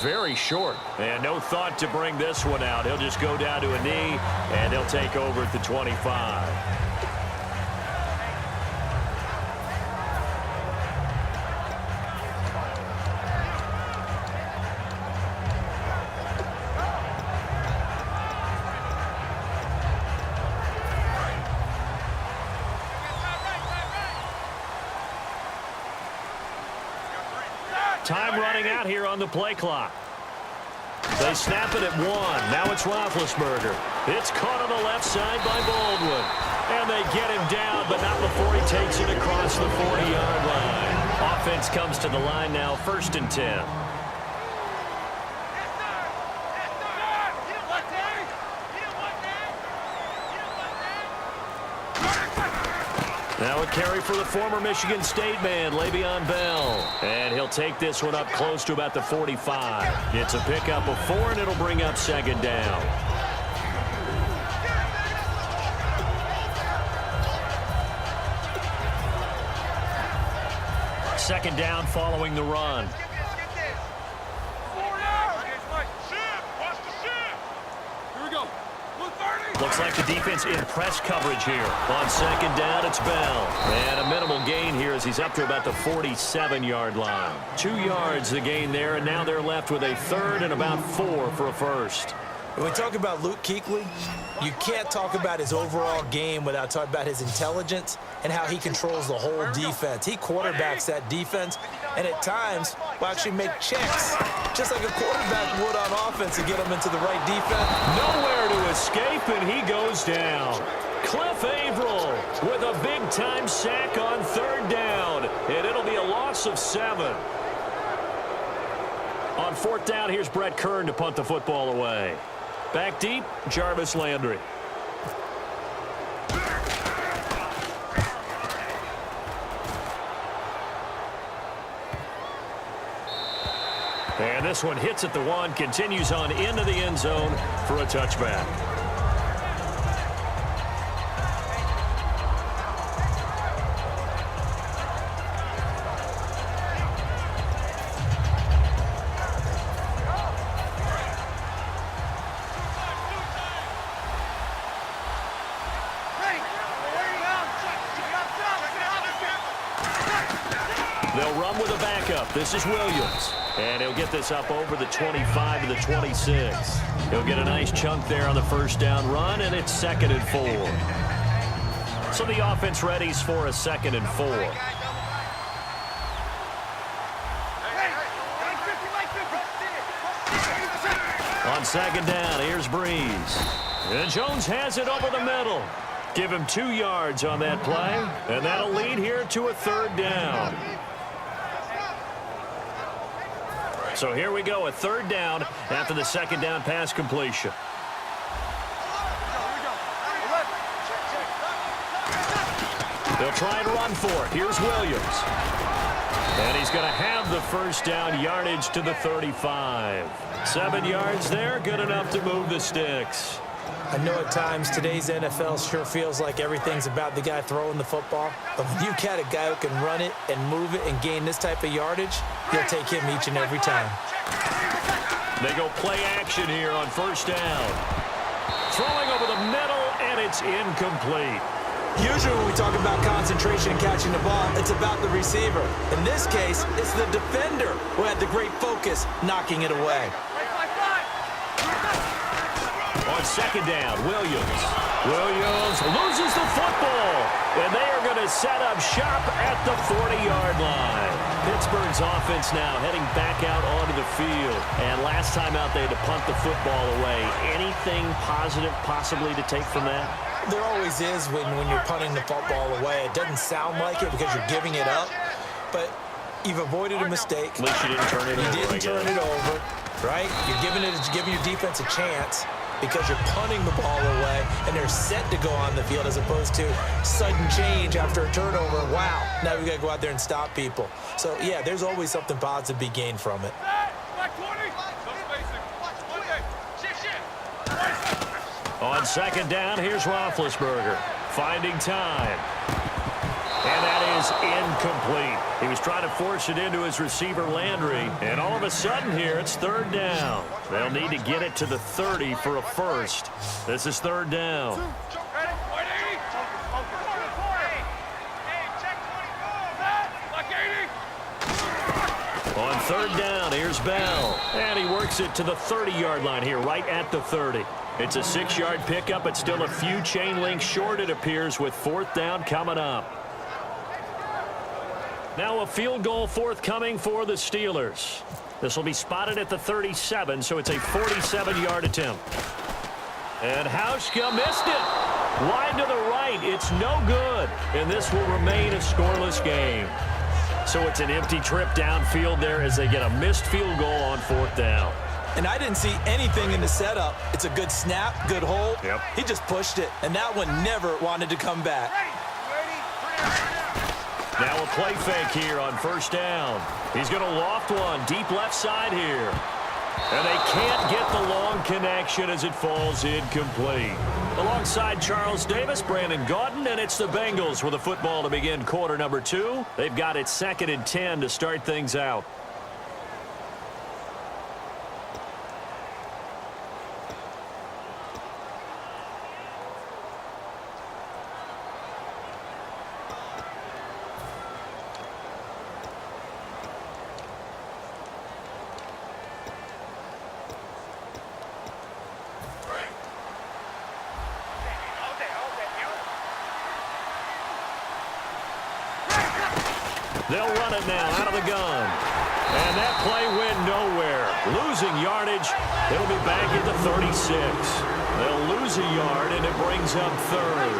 very short. And no thought to bring this one out. He'll just go down to a knee, and they'll take over at the 25. Time running out here on the play clock. They snap it at 1. Now it's Roethlisberger. It's caught on the left side by Baldwin. And they get him down, but not before he takes it across the 40-yard line. Offense comes to the line now, 1st and 10. Now a carry for the former Michigan State man, Le'Veon Bell. And he'll take this one up close to about the 45. It's a pickup of 4, and it'll bring up 2nd down. Second down following the run. Looks like the defense in press coverage here. On 2nd down, it's Bell. And a minimal gain here as he's up to about the 47-yard line. 2 yards the gain there, and now they're left with a 3rd and about 4 for a first. When we talk about Luke Kuechly, you can't talk about his overall game without talking about his intelligence and how he controls the whole defense. He quarterbacks that defense, and at times will actually make checks, just like a quarterback would on offense to get him into the right defense. Nowhere to escape, and he goes down. Cliff Averill with a big-time sack on 3rd down, and it'll be a loss of 7. On 4th down, here's Brett Kern to punt the football away. Back deep, Jarvis Landry. And this one hits at the 1, continues on into the end zone for a touchback. They'll run with a backup. This is Williams. And he'll get this up over the 25 to the 26. He'll get a nice chunk there on the 1st down run, and it's 2nd and 4. So the offense readies for a 2nd and 4. On 2nd down, here's Breeze. And Jones has it over the middle. Give him 2 yards on that play, and that'll lead here to a 3rd down. So here we go, a 3rd down after the 2nd down pass completion. They'll try and run for it. Here's Williams. And he's going to have the 1st down yardage to the 35. 7 yards there, good enough to move the sticks. I know at times today's NFL sure feels like everything's about the guy throwing the football. But when you've got a guy who can run it and move it and gain this type of yardage, you'll take him each and every time. They go play action here on 1st down. Throwing over the middle, and it's incomplete. Usually when we talk about concentration and catching the ball, it's about the receiver. In this case, it's the defender who had the great focus knocking it away. On 2nd down, Williams. Williams loses the football, and they are going to set up shop at the 40-yard line. Pittsburgh's offense now heading back out onto the field. And last time out, they had to punt the football away. Anything positive possibly to take from that? There always is when you're punting the football away. It doesn't sound like it because you're giving it up, but you've avoided a mistake. At least you didn't turn it over. You didn't turn it over, right? You're giving your defense a chance because you're punting the ball away, and they're set to go on the field as opposed to sudden change after a turnover. Wow, now we got to go out there and stop people. So, yeah, there's always something positive to be gained from it. On 2nd down, here's Roethlisberger finding time. And that is incomplete. He was trying to force it into his receiver, Landry. And all of a sudden here, it's third down. They'll need to get it to the 30 for a first. This is third down. On third down, here's Bell. And he works it to the 30-yard line here, right at the 30. It's a 6-yard pickup, but still a few chain links short, it appears, with fourth down coming up. Now a field goal forthcoming for the Steelers. This will be spotted at the 37, so it's a 47-yard attempt. And Hauschka missed it. Wide to the right. It's no good. And this will remain a scoreless game. So it's an empty trip downfield there as they get a missed field goal on fourth down. And I didn't see anything in the setup. It's a good snap, good hold. Yep. He just pushed it, and that one never wanted to come back. Now a play fake here on first down. He's going to loft one deep left side here. And they can't get the long connection as it falls incomplete. Alongside Charles Davis, Brandon Gaudin, and it's the Bengals with a football to begin quarter number 2. They've got it 2nd and 10 to start things out. They'll run it now out of the gun. And that play went nowhere. Losing yardage. It'll be back at the 36. They'll lose a yard, and it brings up third.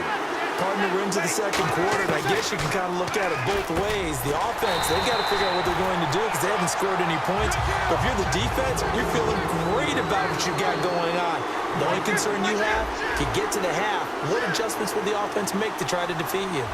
Partner, we're into the second quarter, and I guess you can kind of look at it both ways. The offense, they've got to figure out what they're going to do because they haven't scored any points. But if you're the defense, you're feeling great about what you got going on. The only concern you have, if you get to the half, what adjustments will the offense make to try to defeat you?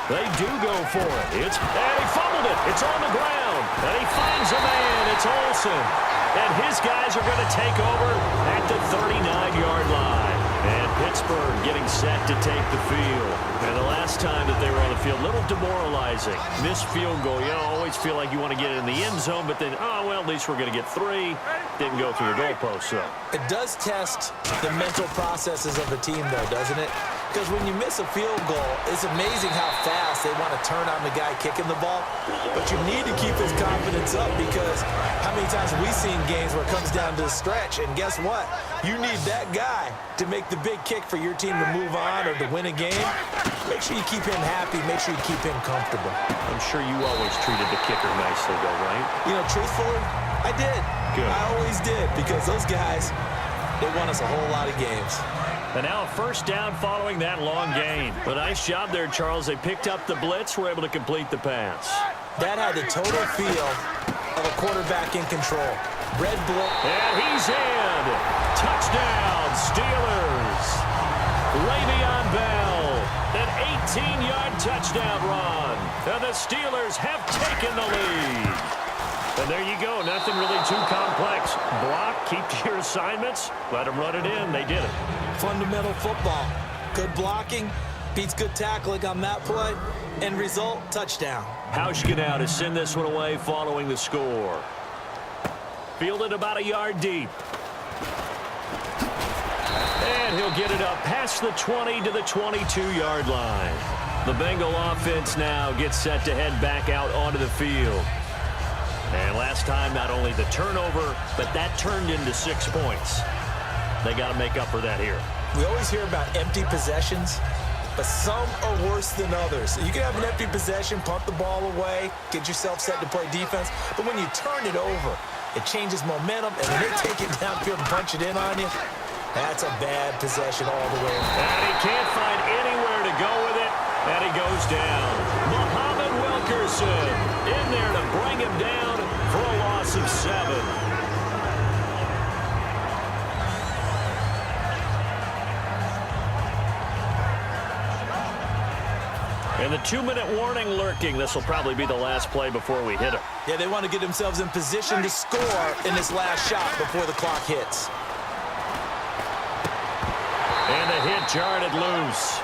They do go for it. And he fumbled it. It's on the ground. And he finds a man. It's Olsen. And his guys are going to take over at the 39-yard line. And Pittsburgh getting set to take the field. And the last time that they were on the field, a little demoralizing. Missed field goal. You always feel like you want to get it in the end zone, but then, oh, well, at least we're going to get 3. Didn't go through the goalpost, so. It does test the mental processes of a team, though, doesn't it? Because when you miss a field goal, it's amazing how fast they want to turn on the guy kicking the ball. But you need to keep his confidence up because how many times have we seen games where it comes down to a stretch? And guess what? You need that guy to make the big kick for your team to move on or to win a game. Make sure you keep him happy. Make sure you keep him comfortable. I'm sure you always treated the kicker nicely, though, right? You know, truthfully, I did. Good. I always did because those guys, they won us a whole lot of games. And now a first down following that long gain. But nice job there, Charles. They picked up the blitz, were able to complete the pass. That had the total feel of a quarterback in control. Red blitz. And he's in. Touchdown, Steelers. Le'Veon Bell. An 18-yard touchdown run. And the Steelers have taken the lead. And there you go. Nothing really too complex. Block, keep to your assignments, let them run it in. They did it. Fundamental football. Good blocking, beats good tackling on that play. End result, touchdown. Hauschka now to send this one away following the score. Fielded about a yard deep. And he'll get it up past the 20 to the 22-yard line. The Bengal offense now gets set to head back out onto the field. And last time, not only the turnover, but that turned into 6 points. They got to make up for that here. We always hear about empty possessions, but some are worse than others. You can have an empty possession, punt the ball away, get yourself set to play defense, but when you turn it over, it changes momentum, and when they take it downfield and punch it in on you, that's a bad possession all the way. And he can't find anywhere to go with it, and he goes down. Muhammad Wilkerson in there to bring him down for a loss of 7. And the 2-minute warning lurking. This will probably be the last play before we hit it. Yeah, they want to get themselves in position to score in this last shot before the clock hits. And the hit jarred it loose.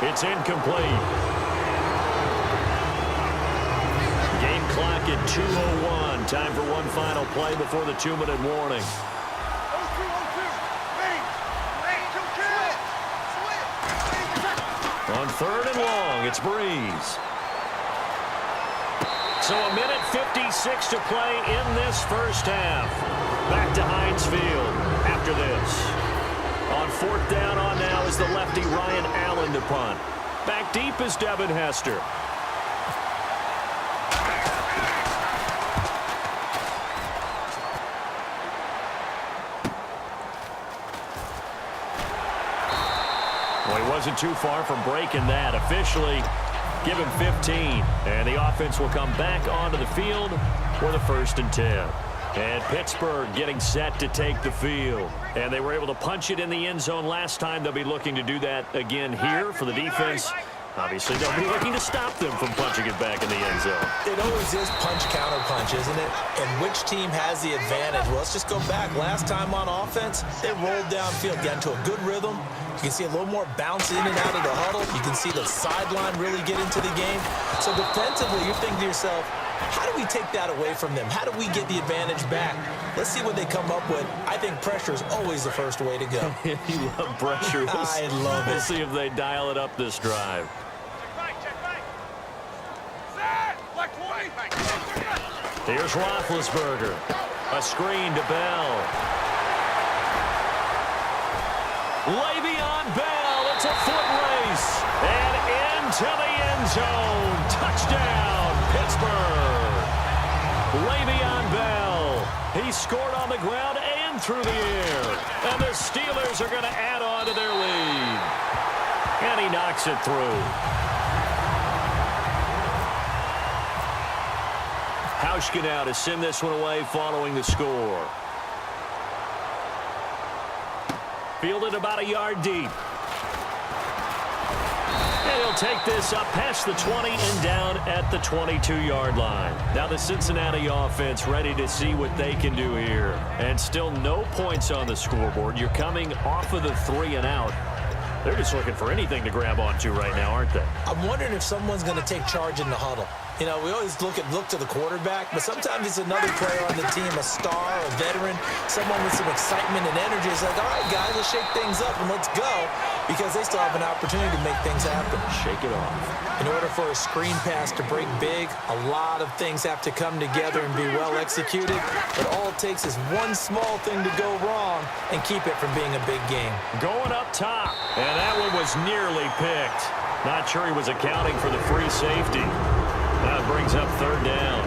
It's incomplete. Game clock at 2:01. Time for one final play before the 2-minute warning. On 3rd and long, it's Breeze. So a minute 56 to play in this first half. Back to Heinz Field after this. On 4th down on now is the lefty Ryan Allen to punt. Back deep is Devin Hester. Well, he wasn't too far from breaking that. Officially, give him 15. And the offense will come back onto the field for the 1st and 10. And Pittsburgh getting set to take the field. And they were able to punch it in the end zone last time. They'll be looking to do that again here for the defense. Obviously, they'll be looking to stop them from punching it back in the end zone. It always is punch-counter-punch, isn't it? And which team has the advantage? Well, let's just go back. Last time on offense, they rolled downfield, got into a good rhythm. You can see a little more bounce in and out of the huddle. You can see the sideline really get into the game. So defensively, you're thinking to yourself, how do we take that away from them? How do we get the advantage back? Let's see what they come up with. I think pressure is always the first way to go. You love pressure. I love it. We'll see if they dial it up this drive. Here's Roethlisberger. A screen to Bell. Le'Veon Bell. It's a foot race. And into the end zone. Touchdown, Pittsburgh. Le'Veon Bell. He scored on the ground and through the air. And the Steelers are going to add on to their lead. And he knocks it through. Hauschka now to send this one away following the score. Fielded about a yard deep. And he'll take this up past the 20 and down at the 22-yard line. Now the Cincinnati offense ready to see what they can do here. And still no points on the scoreboard. You're coming off of the 3 and out. They're just looking for anything to grab onto right now, aren't they? I'm wondering if someone's going to take charge in the huddle. You know, we always look to the quarterback, but sometimes it's another player on the team, a star, a veteran, someone with some excitement and energy. It's like, all right, guys, let's shake things up and let's go, because they still have an opportunity to make things happen. Shake it off. In order for a screen pass to break big, a lot of things have to come together and be well executed, but all it takes is one small thing to go wrong and keep it from being a big game. Going up top, and that one was nearly picked. Not sure he was accounting for the free safety. That brings up 3rd down.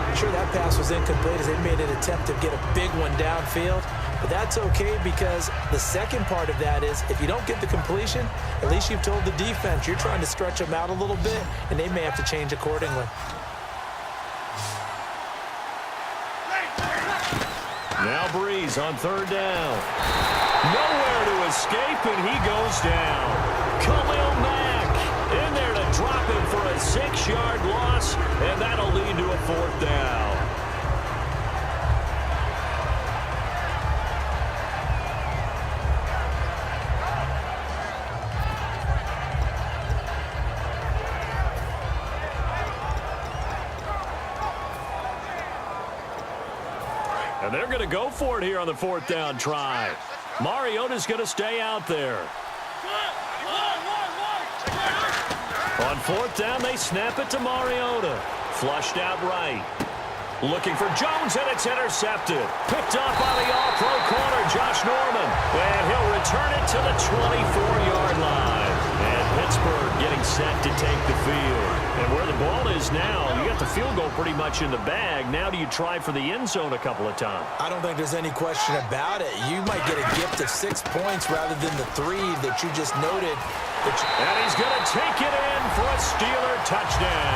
I'm sure that pass was incomplete as they made an attempt to get a big one downfield. But that's okay, because the second part of that is if you don't get the completion, at least you've told the defense you're trying to stretch them out a little bit, and they may have to change accordingly. Now Breeze on 3rd down. Nowhere to escape, and he goes down. Khalil Mack in there to drop him for a 6-yard loss, and that'll lead to a 4th down. And they're going to go for it here on the 4th down try. Mariota's going to stay out there. On 4th down, they snap it to Mariota. Flushed out right. Looking for Jones, and it's intercepted. Picked up by the all-pro corner, Josh Norman. And he'll return it to the 24-yard line. And Pittsburgh getting set to take the field. And where the ball is now, you got the field goal pretty much in the bag. Now do you try for the end zone a couple of times? I don't think there's any question about it. You might get a gift of 6 points rather than the 3 that you just noted. And he's going to take it in for a Steeler touchdown.